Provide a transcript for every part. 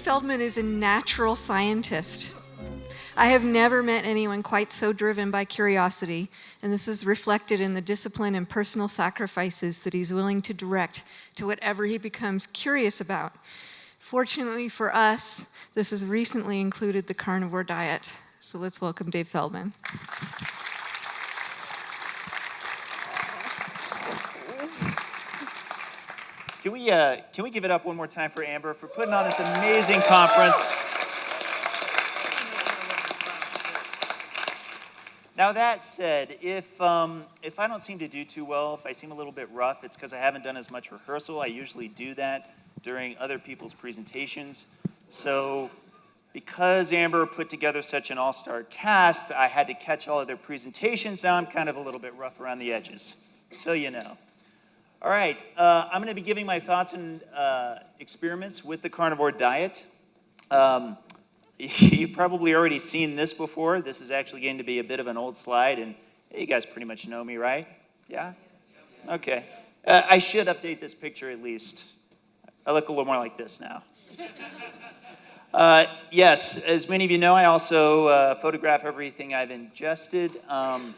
Feldman is a natural scientist. I have never met anyone quite so driven by curiosity, and this is reflected in the discipline and personal sacrifices that he's willing to direct to whatever he becomes curious about. Fortunately for us, this has recently included the carnivore diet. So let's welcome Dave Feldman. Can we give it up one more time for Amber for putting on this amazing conference? Now that said, if I don't seem to do too well, if I seem a little bit rough, it's because I haven't done as much rehearsal. I usually do that during other people's presentations. So because Amber put together such an all-star cast, I had to catch all of their presentations. Now I'm kind of a little bit rough around the edges, so you know. All right, I'm going to be giving my thoughts and experiments with the carnivore diet. You've probably already seen this before. This is actually going to be a bit of an old slide, and you guys pretty much know me, right? Yeah? Okay. I should update this picture at least. I look a little more like this now. Yes, as many of you know, I also photograph everything I've ingested, and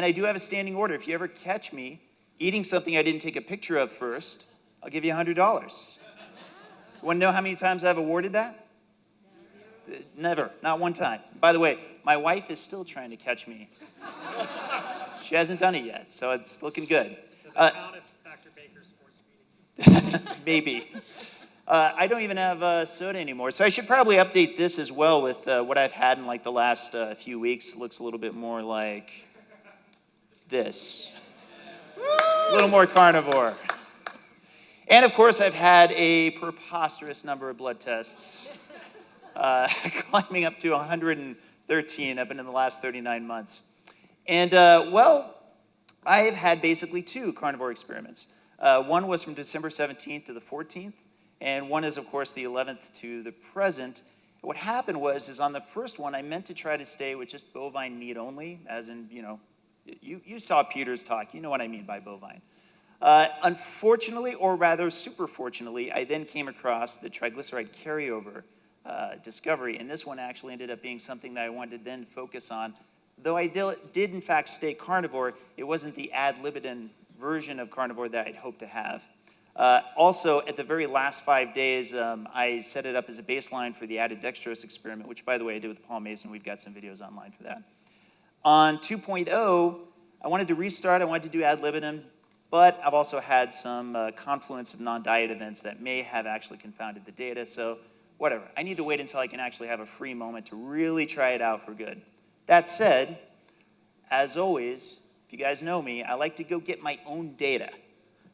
I do have a standing order. If you ever catch me eating something I didn't take a picture of first, I'll give you $100. You want to know how many times I've awarded that? Never, not one time. By the way, my wife is still trying to catch me. She hasn't done it yet, so it's looking good. Does it count if Dr. Baker's force feeding? Maybe. I don't even have soda anymore, so I should probably update this as well with what I've had in like the last few weeks. It looks a little bit more like this. A little more carnivore. And of course, I've had a preposterous number of blood tests. Climbing up to 113 up in the last 39 months. And, well, I have had basically 2 carnivore experiments. One was from December 17th to the 14th, and one is, of course, the 11th to the present. What happened was on the first one, I meant to try to stay with just bovine meat only, as in, you know, you saw Peter's talk. You know what I mean by bovine. Unfortunately, or rather super fortunately, I then came across the triglyceride carryover discovery, and this one actually ended up being something that I wanted to then focus on. Though I did in fact stay carnivore, it wasn't the ad libitum version of carnivore that I'd hoped to have. Also, at the very last 5 days, I set it up as a baseline for the added dextrose experiment, which, by the way, I did with Paul Mason. We've got some videos online for that. On 2.0, I wanted to restart. I wanted to do ad libitum, but I've also had some confluence of non-diet events that may have actually confounded the data, so whatever. I need to wait until I can actually have a free moment to really try it out for good. That said, as always, if you guys know me, I like to go get my own data.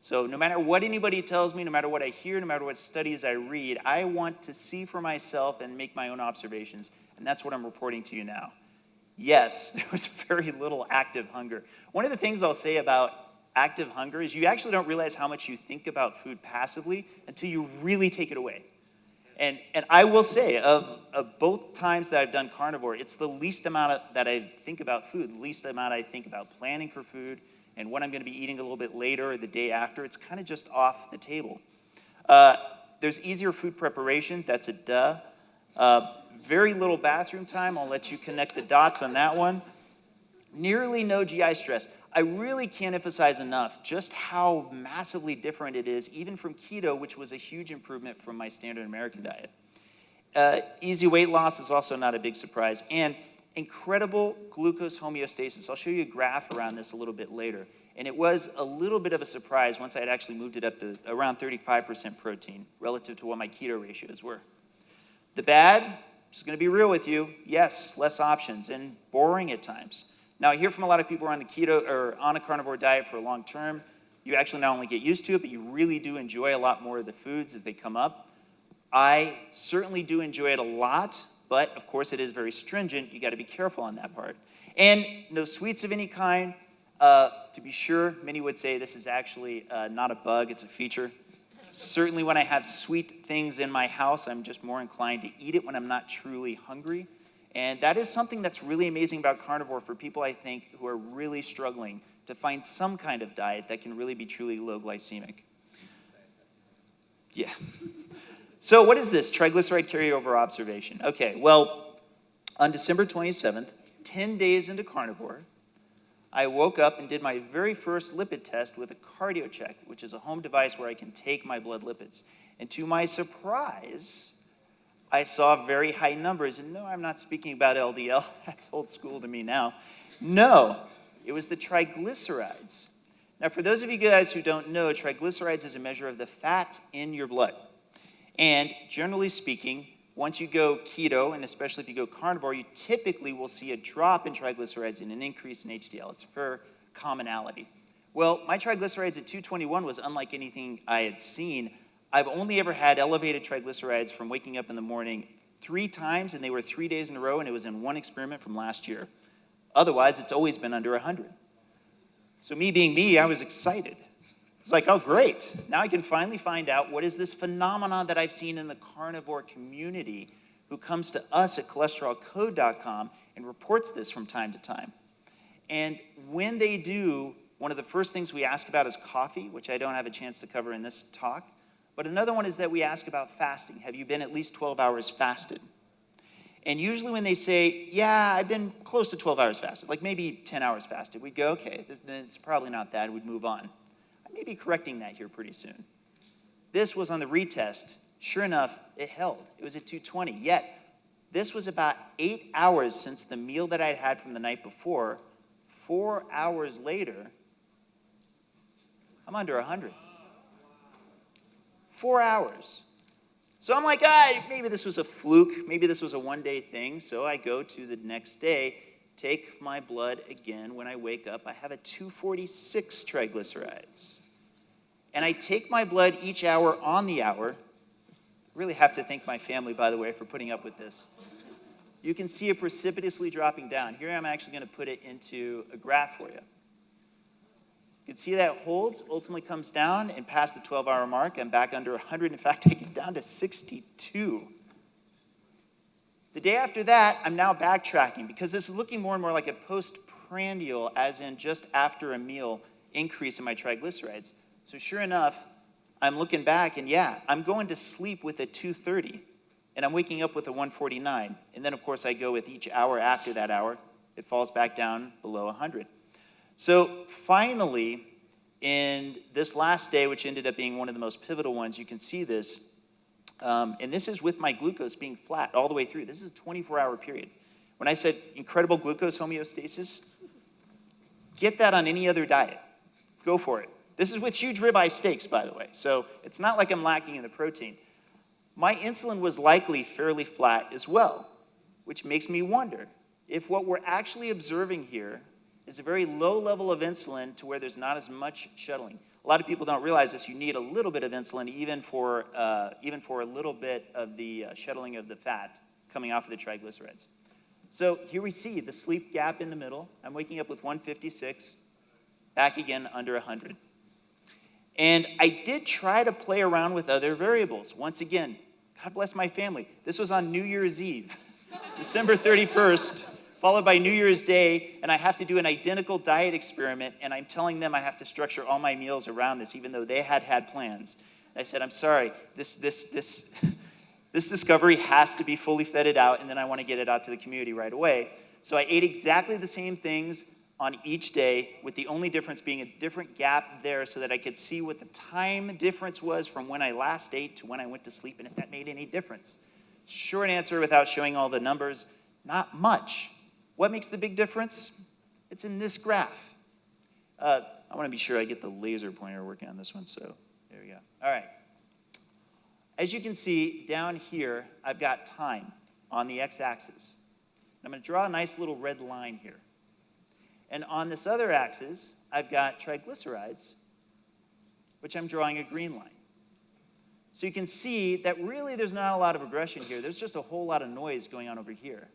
So no matter what anybody tells me, no matter what I hear, no matter what studies I read, I want to see for myself and make my own observations, and that's what I'm reporting to you now. Yes, there was very little active hunger. One of the things I'll say about active hunger is you actually don't realize how much you think about food passively until you really take it away. And I will say, of both times that I've done carnivore, it's the least amount that I think about food, the least amount I think about planning for food and what I'm going to be eating a little bit later or the day after. It's kind of just off the table. There's easier food preparation. That's a duh. Very little bathroom time. I'll let you connect the dots on that one. Nearly no GI stress. I really can't emphasize enough just how massively different it is, even from keto, which was a huge improvement from my standard American diet. Easy weight loss is also not a big surprise. And incredible glucose homeostasis. I'll show you a graph around this a little bit later. And it was a little bit of a surprise once I had actually moved it up to around 35% protein relative to what my keto ratios were. The bad, just going to be real with you, yes, less options and boring at times. Now, I hear from a lot of people who are on the keto or on a carnivore diet for a long term. You actually not only get used to it, but you really do enjoy a lot more of the foods as they come up. I certainly do enjoy it a lot, but of course it is very stringent. You got to be careful on that part. And no sweets of any kind. To be sure, many would say this is actually not a bug, it's a feature. Certainly when I have sweet things in my house, I'm just more inclined to eat it when I'm not truly hungry. And that is something that's really amazing about carnivore for people, I think, who are really struggling to find some kind of diet that can really be truly low glycemic. Yeah. So what is this triglyceride carryover observation? Okay, well, on December 27th, 10 days into carnivore, I woke up and did my very first lipid test with a cardio check, which is a home device where I can take my blood lipids. And to my surprise, I saw very high numbers. And no, I'm not speaking about LDL. That's old school to me now. No, it was the triglycerides. Now, for those of you guys who don't know, triglycerides is a measure of the fat in your blood. And generally speaking, once you go keto, and especially if you go carnivore, you typically will see a drop in triglycerides and an increase in HDL. It's for commonality. Well, my triglycerides at 221 was unlike anything I had seen. I've only ever had elevated triglycerides from waking up in the morning 3 times, and they were 3 days in a row, and it was in one experiment from last year. Otherwise, it's always been under 100. So me being me, I was excited. It's like, oh, great. Now I can finally find out what is this phenomenon that I've seen in the carnivore community who comes to us at cholesterolcode.com and reports this from time to time. And when they do, one of the first things we ask about is coffee, which I don't have a chance to cover in this talk. But another one is that we ask about fasting. Have you been at least 12 hours fasted? And usually when they say, yeah, I've been close to 12 hours fasted, like maybe 10 hours fasted, we'd go, okay, then it's probably not that, we'd move on. I may be correcting that here pretty soon. This was on the retest. Sure enough, it held. It was at 220. Yet, this was about 8 hours since the meal that I'd had from the night before. 4 hours later, I'm under 100. 4 hours. So I'm like, maybe this was a fluke. Maybe this was a one-day thing. So I go to the next day, take my blood again. When I wake up, I have a 246 triglycerides. And I take my blood each hour on the hour. I really have to thank my family, by the way, for putting up with this. You can see it precipitously dropping down. Here I'm actually going to put it into a graph for you. You can see that holds, ultimately comes down, and past the 12-hour mark, I'm back under 100. In fact, I get down to 62. The day after that, I'm now backtracking because this is looking more and more like a postprandial, as in just after a meal, increase in my triglycerides. So sure enough, I'm looking back, and yeah, I'm going to sleep with a 230, and I'm waking up with a 149. And then, of course, I go with each hour after that hour. It falls back down below 100. So finally, in this last day, which ended up being one of the most pivotal ones, you can see this. And this is with my glucose being flat all the way through. This is a 24-hour period. When I said incredible glucose homeostasis, get that on any other diet. Go for it. This is with huge ribeye steaks, by the way. So it's not like I'm lacking in the protein. My insulin was likely fairly flat as well, which makes me wonder if what we're actually observing here is a very low level of insulin to where there's not as much shuttling. A lot of people don't realize this. You need a little bit of insulin even for a little bit of the shuttling of the fat coming off of the triglycerides. So here we see the sleep gap in the middle. I'm waking up with 156, back again under 100. And I did try to play around with other variables. Once again, God bless my family. This was on New Year's Eve, December 31st. Followed by New Year's Day, and I have to do an identical diet experiment, and I'm telling them I have to structure all my meals around this, even though they had plans. And I said, I'm sorry, this discovery has to be fully fed out, and then I want to get it out to the community right away. So I ate exactly the same things on each day, with the only difference being a different gap there so that I could see what the time difference was from when I last ate to when I went to sleep, and if that made any difference. Short answer without showing all the numbers, not much. What makes the big difference? It's in this graph. I want to be sure I get the laser pointer working on this one, so there we go. All right. As you can see, down here, I've got time on the x-axis. I'm going to draw a nice little red line here. And on this other axis, I've got triglycerides, which I'm drawing a green line. So you can see that really there's not a lot of aggression here. There's just a whole lot of noise going on over here.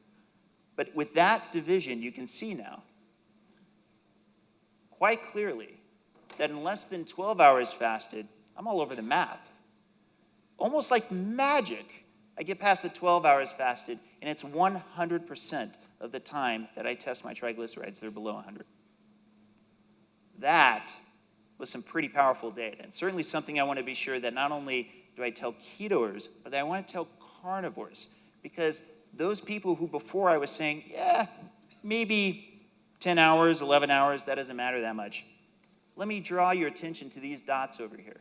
But with that division, you can see now quite clearly that in less than 12 hours fasted, I'm all over the map. Almost like magic, I get past the 12 hours fasted, and it's 100% of the time that I test my triglycerides, they're below 100. That was some pretty powerful data, and certainly something I want to be sure that not only do I tell ketoers, or do I want to tell carnivores? Because those people who before I was saying, yeah, maybe 10 hours, 11 hours, that doesn't matter that much. Let me draw your attention to these dots over here.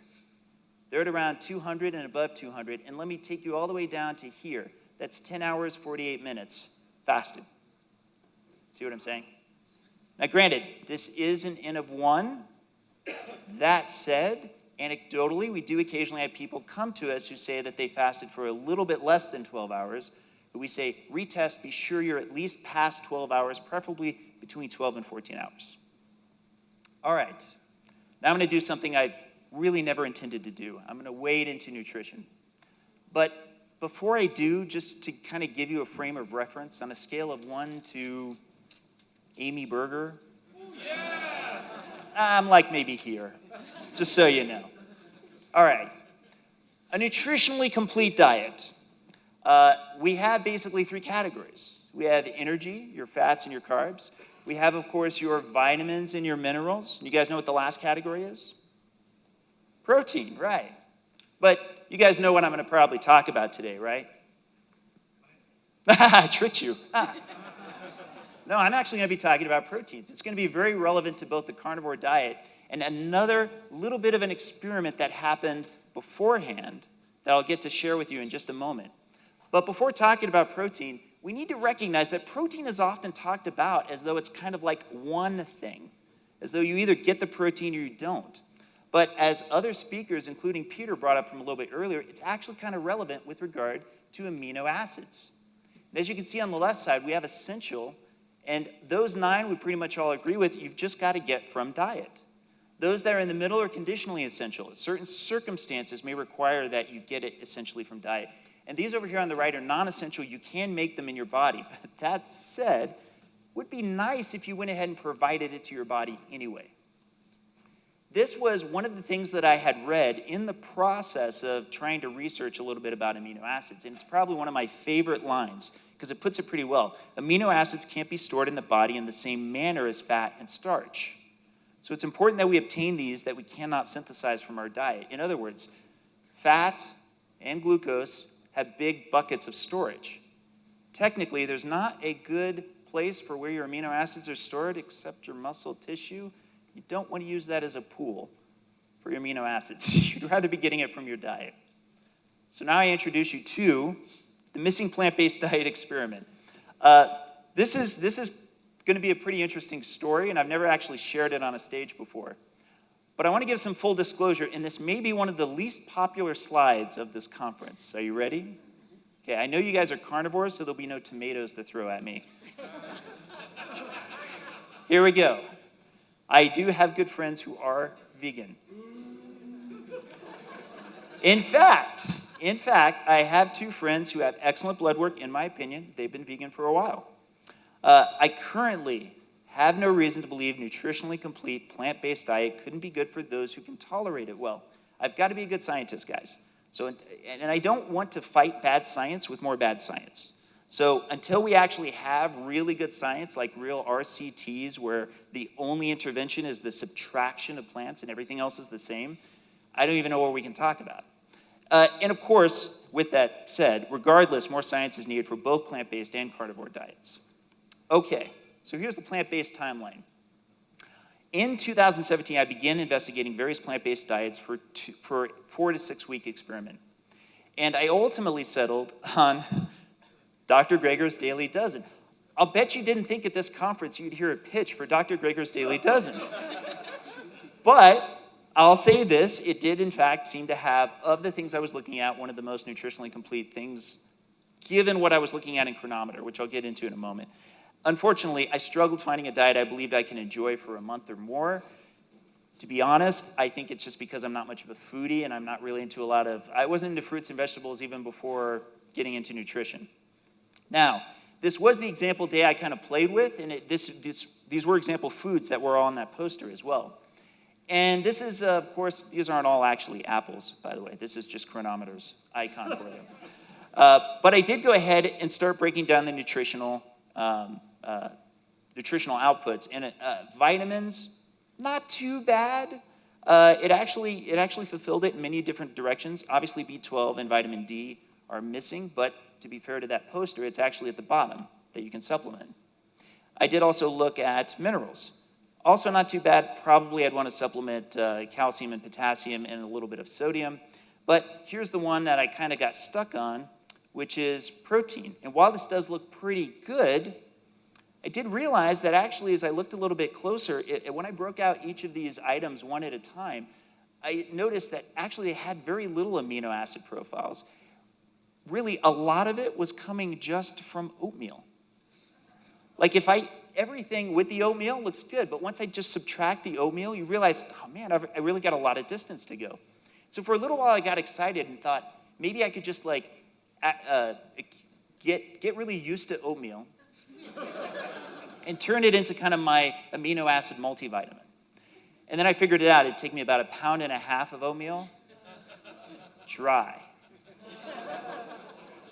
They're at around 200 and above 200, and let me take you all the way down to here. That's 10 hours, 48 minutes fasted. See what I'm saying? Now, granted, this is an N of 1. That said, anecdotally, we do occasionally have people come to us who say that they fasted for a little bit less than 12 hours. But we say, retest, be sure you're at least past 12 hours, preferably between 12 and 14 hours. All right. Now I'm going to do something I've really never intended to do. I'm going to wade into nutrition. But before I do, just to kind of give you a frame of reference, on a scale of 1 to Amy Berger, yeah! I'm like maybe here, just so you know. All right. A nutritionally complete diet. We have basically 3 categories. We have energy, your fats and your carbs. We have, of course, your vitamins and your minerals. You guys know what the last category is? Protein, right. But you guys know what I'm going to probably talk about today, right? I tricked you. No, I'm actually going to be talking about proteins. It's going to be very relevant to both the carnivore diet and another little bit of an experiment that happened beforehand that I'll get to share with you in just a moment. But before talking about protein, we need to recognize that protein is often talked about as though it's kind of like one thing, as though you either get the protein or you don't. But as other speakers, including Peter, brought up from a little bit earlier, it's actually kind of relevant with regard to amino acids. And as you can see on the left side, we have essential, and those 9 we pretty much all agree with, you've just got to get from diet. Those that are in the middle are conditionally essential. Certain circumstances may require that you get it essentially from diet. And these over here on the right are non-essential. You can make them in your body. But that said, it would be nice if you went ahead and provided it to your body anyway. This was one of the things that I had read in the process of trying to research a little bit about amino acids. And it's probably one of my favorite lines because it puts it pretty well. Amino acids can't be stored in the body in the same manner as fat and starch. So it's important that we obtain these that we cannot synthesize from our diet. In other words, fat and glucose have big buckets of storage. Technically, there's not a good place for where your amino acids are stored except your muscle tissue. You don't want to use that as a pool for your amino acids. You'd rather be getting it from your diet. So now I introduce you to the missing plant-based diet experiment. This is going to be a pretty interesting story, and I've never actually shared it on a stage before. But I want to give some full disclosure, and this may be one of the least popular slides of this conference. Are you ready? Okay, I know you guys are carnivores, so there'll be no tomatoes to throw at me. Here we go. I do have good friends who are vegan. In fact, I have 2 friends who have excellent blood work, in my opinion. They've been vegan for a while. I currently have no reason to believe nutritionally complete plant-based diet couldn't be good for those who can tolerate it well. I've got to be a good scientist, guys. And I don't want to fight bad science with more bad science. So until we actually have really good science, like real RCTs, where the only intervention is the subtraction of plants and everything else is the same, I don't even know what we can talk about. And of course, with that said, regardless, more science is needed for both plant-based and carnivore diets. Okay, so here's the plant-based timeline. In 2017, I began investigating various plant-based diets for a 4 to 6 week experiment. And I ultimately settled on Dr. Greger's Daily Dozen. I'll bet you didn't think at this conference you'd hear a pitch for Dr. Greger's Daily Dozen. But I'll say this, it did in fact seem to have, of the things I was looking at, one of the most nutritionally complete things, given what I was looking at in Chronometer, which I'll get into in a moment. Unfortunately, I struggled finding a diet I believed I can enjoy for a month or more. To be honest, I think it's just because I'm not much of a foodie and I'm not really into I wasn't into fruits and vegetables even before getting into nutrition. Now, this was the example day I kind of played with, and these were example foods that were on that poster as well. And this is, of course, these aren't all actually apples, by the way. This is just Chronometer's icon for them. But I did go ahead and start breaking down the nutritional outputs. And vitamins, not too bad. It actually fulfilled it in many different directions. Obviously, B12 and vitamin D are missing, but to be fair to that poster, it's actually at the bottom that you can supplement. I did also look at minerals. Also not too bad. Probably I'd want to supplement calcium and potassium and a little bit of sodium. But here's the one that I kind of got stuck on, which is protein. And while this does look pretty good, I did realize that actually as I looked a little bit closer, when I broke out each of these items one at a time, I noticed that actually they had very little amino acid profiles. Really, a lot of it was coming just from oatmeal. Like everything with the oatmeal looks good, but once I just subtract the oatmeal, you realize, oh man, I really got a lot of distance to go. So for a little while, I got excited and thought maybe I could just get really used to oatmeal and turn it into kind of my amino acid multivitamin. And then I figured it out. It'd take me about 1.5 pounds of oatmeal, dry.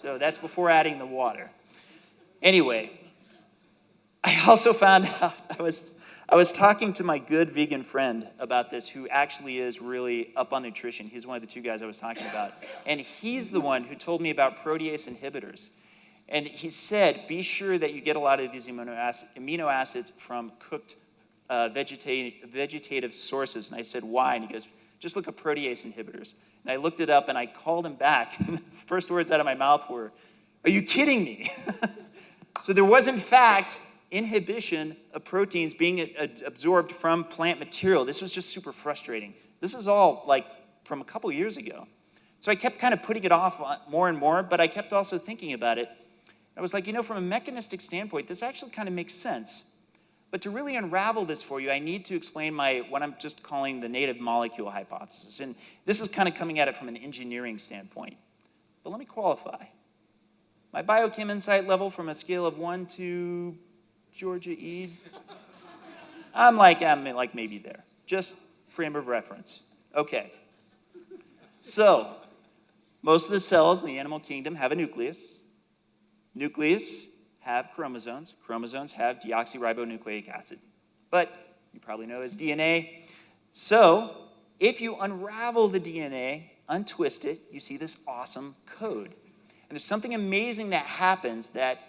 So that's before adding the water. Anyway, I also found out, I was talking to my good vegan friend about this, who actually is really up on nutrition. He's one of the two guys I was talking about. And he's the one who told me about protease inhibitors. And he said, be sure that you get a lot of these amino acids from cooked vegetative sources. And I said, why? And he goes, just look at protease inhibitors. And I looked it up and I called him back. The first words out of my mouth were, are you kidding me? So there was, in fact, inhibition of proteins being absorbed from plant material. This was just super frustrating. This is all like from a couple years ago. So I kept kind of putting it off more and more, but I kept also thinking about it. I was like, from a mechanistic standpoint, this actually kind of makes sense. But to really unravel this for you, I need to explain what I'm just calling the native molecule hypothesis. And this is kind of coming at it from an engineering standpoint. But let me qualify. My biochem insight level from a scale of 1 to Georgia Ede, I'm like maybe there. Just frame of reference. Okay. So, most of the cells in the animal kingdom have a nucleus. Nucleus have chromosomes. Chromosomes have deoxyribonucleic acid. But you probably know as DNA. So, if you unravel the DNA, untwist it, you see this awesome code. And there's something amazing that happens that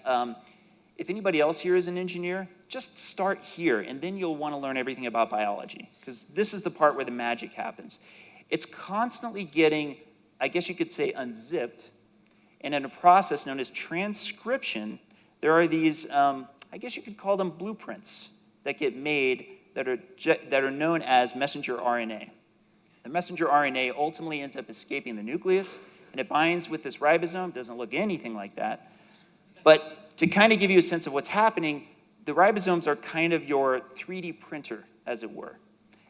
if anybody else here is an engineer, just start here, and then you'll want to learn everything about biology, because this is the part where the magic happens. It's constantly getting, I guess you could say, unzipped, and in a process known as transcription, there are these, I guess you could call them blueprints that get made that are known as messenger RNA. The messenger RNA ultimately ends up escaping the nucleus, and it binds with this ribosome. Doesn't look anything like that. But to kind of give you a sense of what's happening, the ribosomes are kind of your 3D printer, as it were.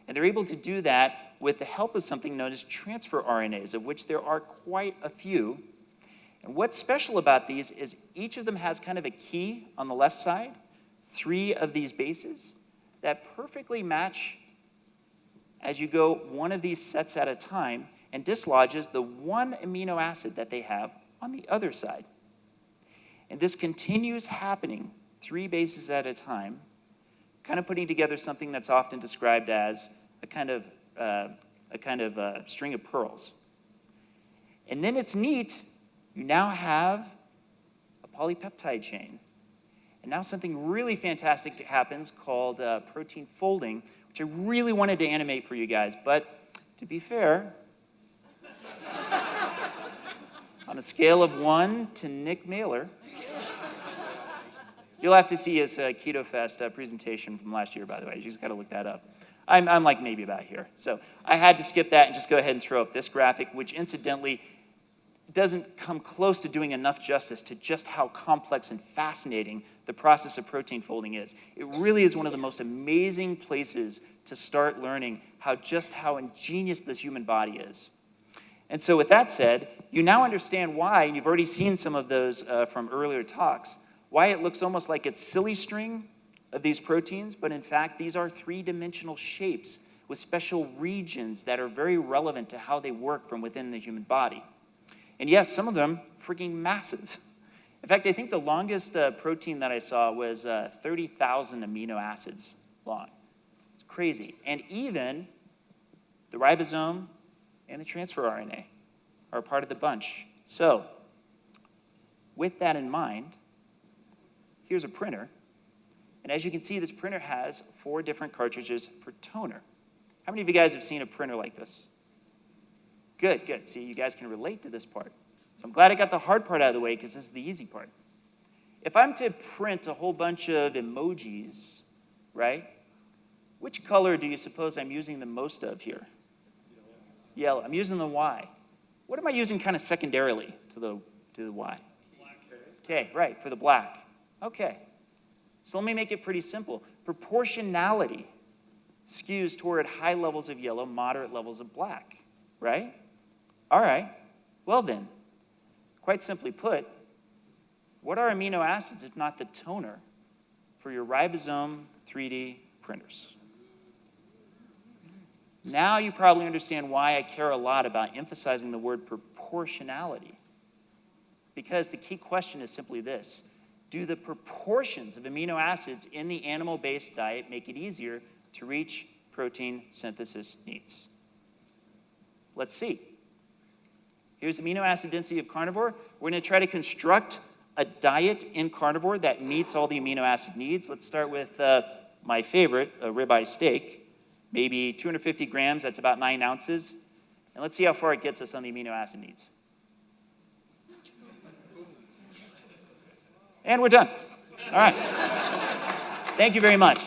And they're able to do that with the help of something known as transfer RNAs, of which there are quite a few. And what's special about these is each of them has kind of a key on the left side, 3 of these bases, that perfectly match as you go one of these sets at a time and dislodges the one amino acid that they have on the other side. And this continues happening 3 bases at a time, kind of putting together something that's often described as a kind of string of pearls. And then it's neat, you now have a polypeptide chain. And now something really fantastic happens called protein folding, which I really wanted to animate for you guys. But to be fair, on a scale of 1 to Nick Mailer, you'll have to see his Keto Fest presentation from last year, by the way. You just got to look that up. I'm like maybe about here. So I had to skip that and just go ahead and throw up this graphic, which incidentally doesn't come close to doing enough justice to just how complex and fascinating the process of protein folding is. It really is one of the most amazing places to start learning how ingenious this human body is. And so with that said, you now understand why, and you've already seen some of those from earlier talks, why it looks almost like it's silly string of these proteins, but in fact, these are 3-dimensional shapes with special regions that are very relevant to how they work from within the human body. And yes, some of them freaking massive. In fact, I think the longest protein that I saw was 30,000 amino acids long. It's crazy. And even The ribosome and the transfer RNA are part of the bunch. So, with that in mind, here's a printer. And as you can see, this printer has 4 different cartridges for toner. How many of you guys have seen a printer like this? Good, good. See, you guys can relate to this part. So I'm glad I got the hard part out of the way because this is the easy part. If I'm to print a whole bunch of emojis, right, which color do you suppose I'm using the most of here? Yellow. I'm using the Y. What am I using kind of secondarily to the Y? Black. Okay, right, for the black. Okay. So let me make it pretty simple. Proportionality skews toward high levels of yellow, moderate levels of black, right? All right. Well then, quite simply put, what are amino acids if not the toner for your ribosome 3D printers? Now you probably understand why I care a lot about emphasizing the word proportionality. Because the key question is simply this: do the proportions of amino acids in the animal-based diet make it easier to reach protein synthesis needs? Let's see. Here's amino acid density of carnivore. We're going to try to construct a diet in carnivore that meets all the amino acid needs. Let's start with my favorite, a ribeye steak. Maybe 250 grams, that's about 9 ounces. And let's see how far it gets us on the amino acid needs. And we're done. All right. Thank you very much.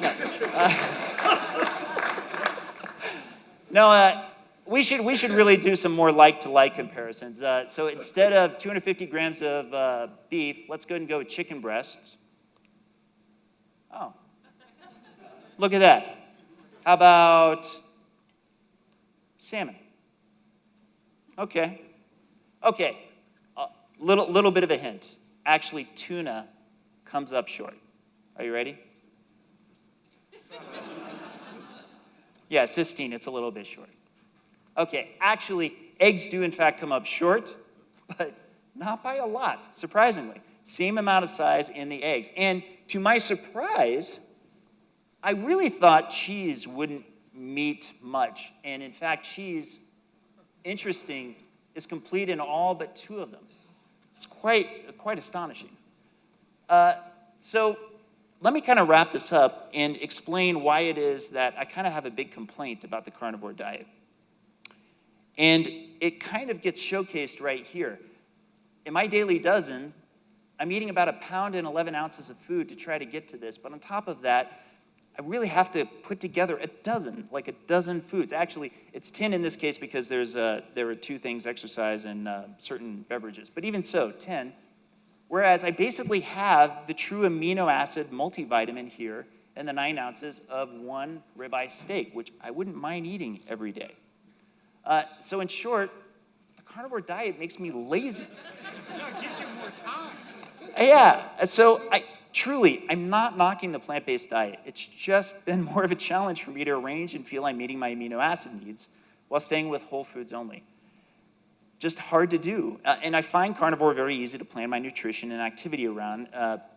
We should really do some more like-to-like comparisons. So instead of 250 grams of beef, let's go ahead and go with chicken breast. Oh, look at that. How about salmon? Okay. Okay. Little bit of a hint. Actually, tuna comes up short. Are you ready? Yeah, cysteine, it's a little bit short. Okay, actually, eggs do in fact come up short, but not by a lot, surprisingly. Same amount of size in the eggs. And to my surprise, I really thought cheese wouldn't meet much. And in fact, cheese, interesting, is complete in all but 2 of them. It's quite astonishing. So let me kind of wrap this up and explain why it is that I kind of have a big complaint about the carnivore diet. And it kind of gets showcased right here. In my daily dozen, I'm eating about 1 pound and 11 ounces of food to try to get to this. But on top of that, I really have to put together a dozen foods. Actually, it's 10 in this case because there were 2 things, exercise and certain beverages. But even so, 10. Whereas I basically have the true amino acid multivitamin here and the 9 ounces of 1 ribeye steak, which I wouldn't mind eating every day. So in short, the carnivore diet makes me lazy. No, it gives you more time. Yeah, so I'm not knocking the plant-based diet. It's just been more of a challenge for me to arrange and feel I'm meeting my amino acid needs while staying with whole foods only. Just hard to do. And I find carnivore very easy to plan my nutrition and activity around,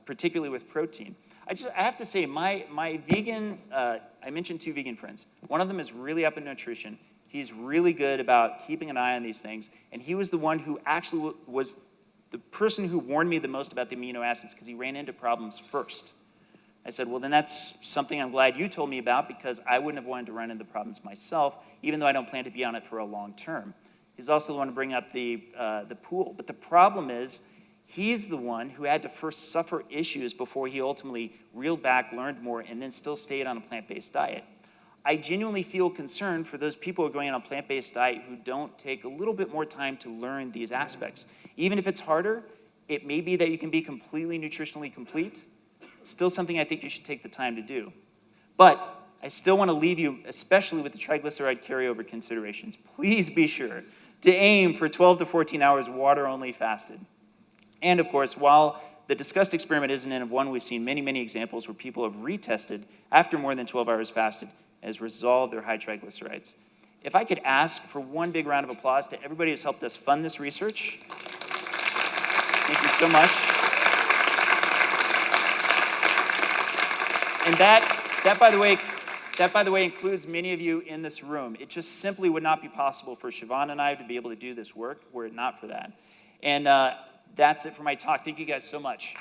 particularly with protein. I have to say, my vegan, I mentioned 2 vegan friends. One of them is really up in nutrition. He's really good about keeping an eye on these things. And he was the one who actually was the person who warned me the most about the amino acids because he ran into problems first. I said, well, then that's something I'm glad you told me about because I wouldn't have wanted to run into problems myself, even though I don't plan to be on it for a long term. He's also the one to bring up the pool. But the problem is, he's the one who had to first suffer issues before he ultimately reeled back, learned more, and then still stayed on a plant-based diet. I genuinely feel concerned for those people who are going on a plant-based diet who don't take a little bit more time to learn these aspects. Even if it's harder, it may be that you can be completely nutritionally complete. It's still something I think you should take the time to do. But I still want to leave you, especially with the triglyceride carryover considerations. Please be sure to aim for 12 to 14 hours water-only fasted. And of course, while the discussed experiment isn't in of one, we've seen many, many examples where people have retested after more than 12 hours fasted has resolved their high triglycerides. If I could ask for one big round of applause to everybody who's helped us fund this research. Thank you so much. And that, by the way, That, by the way, includes many of you in this room. It just simply would not be possible for Siobhan and I to be able to do this work were it not for that. And that's it for my talk. Thank you guys so much.